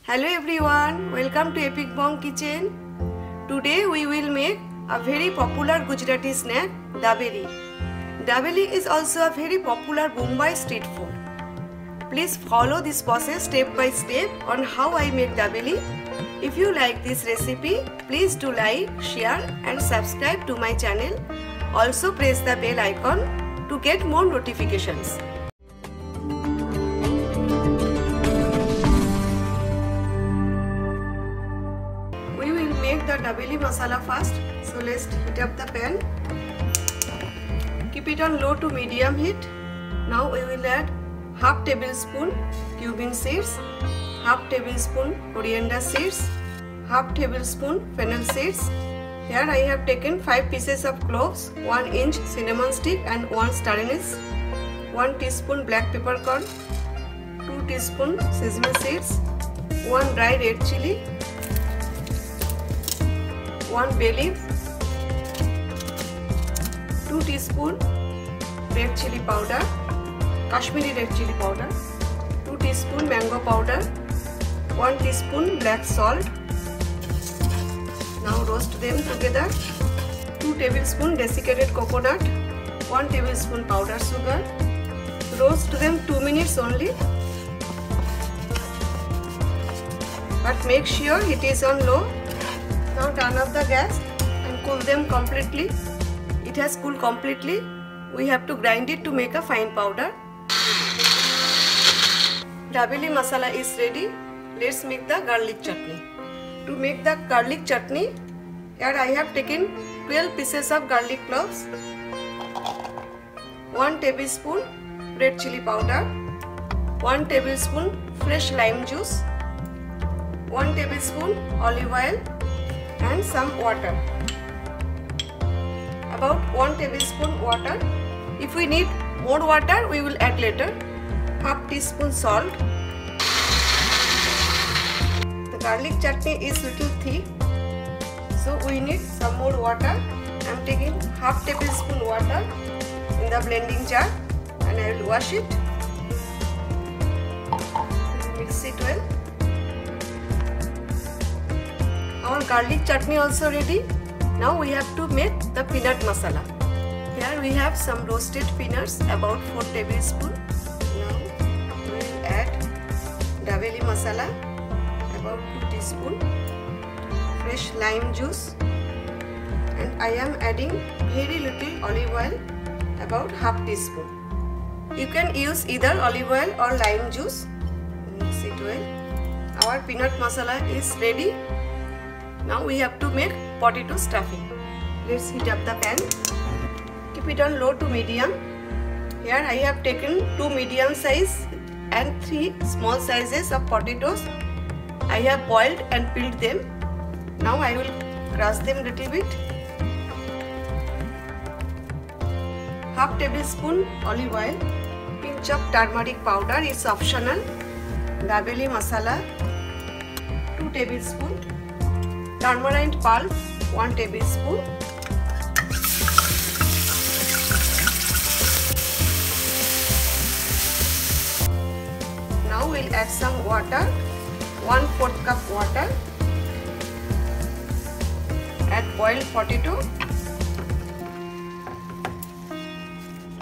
Hello everyone, welcome to Epic Bong Kitchen. Today we will make a very popular Gujarati snack, dabeli. Dabeli is also a very popular Mumbai street food. Please follow this process step by step on how I make dabeli. If you like this recipe, please do like, share and subscribe to my channel. Also press the bell icon to get more notifications. We will make the dabeli masala first. So let's heat up the pan. Keep it on low to medium heat. Now we will add half tablespoon cumin seeds, half tablespoon coriander seeds, half tablespoon fennel seeds. Here I have taken 5 pieces of cloves, 1 inch cinnamon stick and 1 star anise, 1 teaspoon black peppercorn, 2 teaspoon sesame seeds, 1 dry red chili, 1 bay leaf, 2 teaspoon red chili powder, Kashmiri red chili powder, 2 teaspoon mango powder, 1 teaspoon black salt. Now roast them together. 2 tablespoon desiccated coconut, 1 tablespoon powdered sugar. Roast them 2 minutes only. But make sure it is on low. Now turn off the gas and cool them completely. It has cooled completely. We have to grind it to make a fine powder. Dabeli masala is ready. Let's make the garlic chutney. To make the garlic chutney, here I have taken 12 pieces of garlic cloves, 1 tablespoon red chili powder, 1 tablespoon fresh lime juice, 1 tablespoon olive oil and some water. About 1 tablespoon water. If we need more water, we will add later. Half teaspoon salt. The garlic chutney is little thick, so we need some more water. I am taking half tablespoon water in the blending jar and I will wash it. Mix it well. Our garlic chutney also ready. Now we have to make the peanut masala. Here we have some roasted peanuts, about 4 tablespoons. Now we will add dabeli masala, about 2 teaspoons, fresh lime juice, and I am adding very little olive oil, about half teaspoon. You can use either olive oil or lime juice. Mix it well. Our peanut masala is ready. Now we have to make potato stuffing. Let's heat up the pan. Keep it on low to medium. Here I have taken 2 medium size and 3 small sizes of potatoes. I have boiled and peeled them. Now I will crush them little bit. Half tablespoon olive oil. Pinch of turmeric powder is optional. Dabeli masala 2 tablespoons. Tamarind pulp 1 tablespoon. Now we'll add some water, 1/4 cup water. Add boiled potato.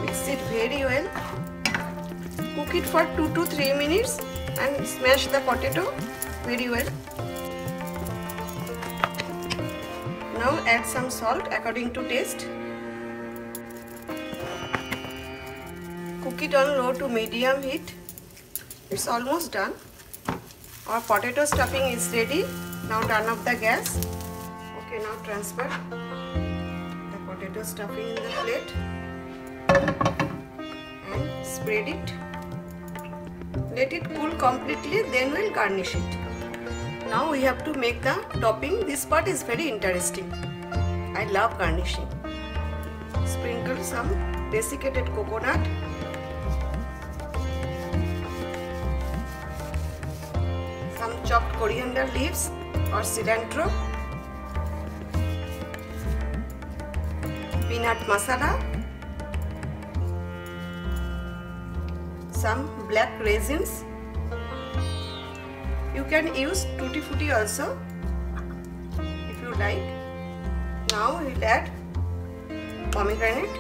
Mix it very well. Cook it for 2 to 3 minutes and smash the potato very well. Now add some salt according to taste. Cook it on low to medium heat. It's almost done. Our potato stuffing is ready. Now turn off the gas. Okay, now transfer the potato stuffing in the plate and spread it. Let it cool completely, then we'll garnish it. Now we have to make the topping. This part is very interesting. I love garnishing. Sprinkle some desiccated coconut. Some chopped coriander leaves or cilantro. Peanut masala. Some black raisins. You can use tutti frutti also if you like. Now we'll add pomegranate.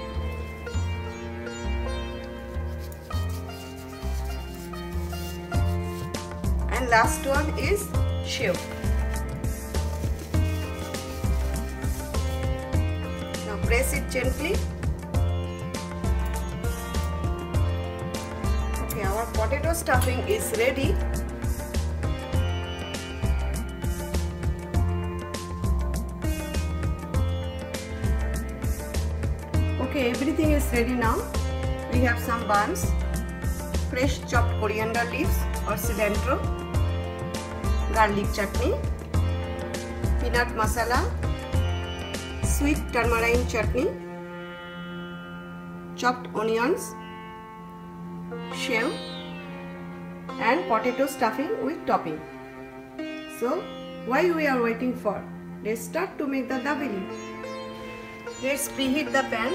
And last one is sev. Now press it gently. Okay, our potato stuffing is ready. Okay, everything is ready now. We have some buns, fresh chopped coriander leaves or cilantro, garlic chutney, peanut masala, sweet tamarind chutney, chopped onions, sev, and potato stuffing with topping. So, why we are waiting for? Let's start to make the dabeli. Let's preheat the pan.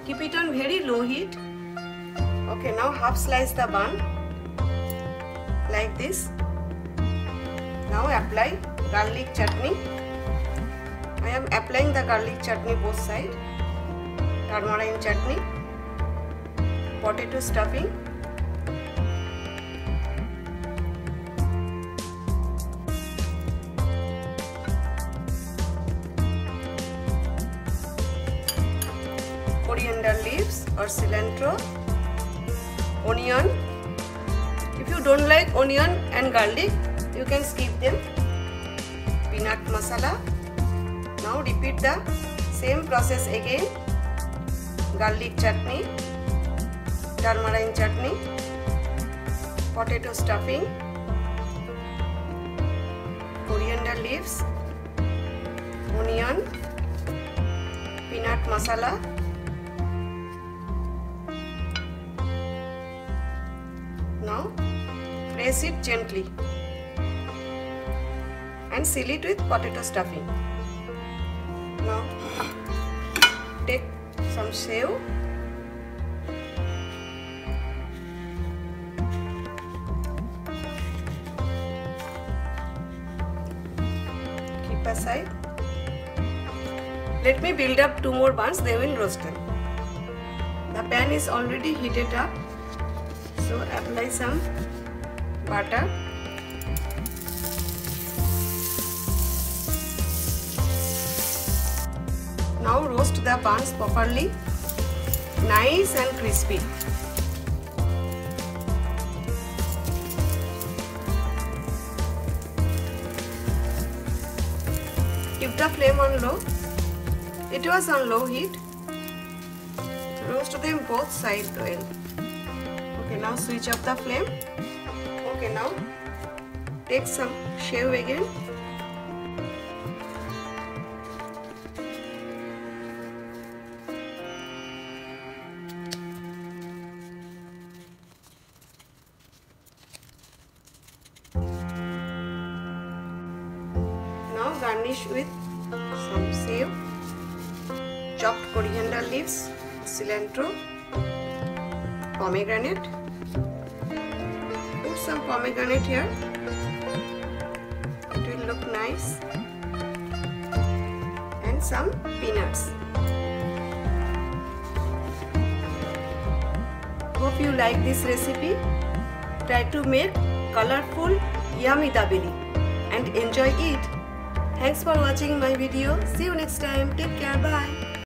Keep it on very low heat. Okay, now half slice the bun like this. Now apply garlic chutney. I am applying the garlic chutney both sides. Tamarind chutney, potato stuffing, coriander leaves or cilantro, onion. If you don't like onion and garlic, you can skip them. Peanut masala. Now repeat the same process again. Garlic chutney, tamarind chutney, potato stuffing, coriander leaves, onion, peanut masala, now press it gently and seal it with potato stuffing. Now take some sev, keep aside. Let me build up 2 more buns, they will roast them. The pan is already heated up, so apply some butter. Now roast the buns properly, nice and crispy. Keep the flame on low. It was on low heat. Roast them both sides well. Okay, now switch off the flame. Okay, now take some sev again. Now garnish with some sev, chopped coriander leaves, cilantro, pomegranate. Put some pomegranate here. It will look nice. And some peanuts. Hope you like this recipe. Try to make colorful, yummy dabeli and enjoy it. Thanks for watching my video. See you next time. Take care. Bye.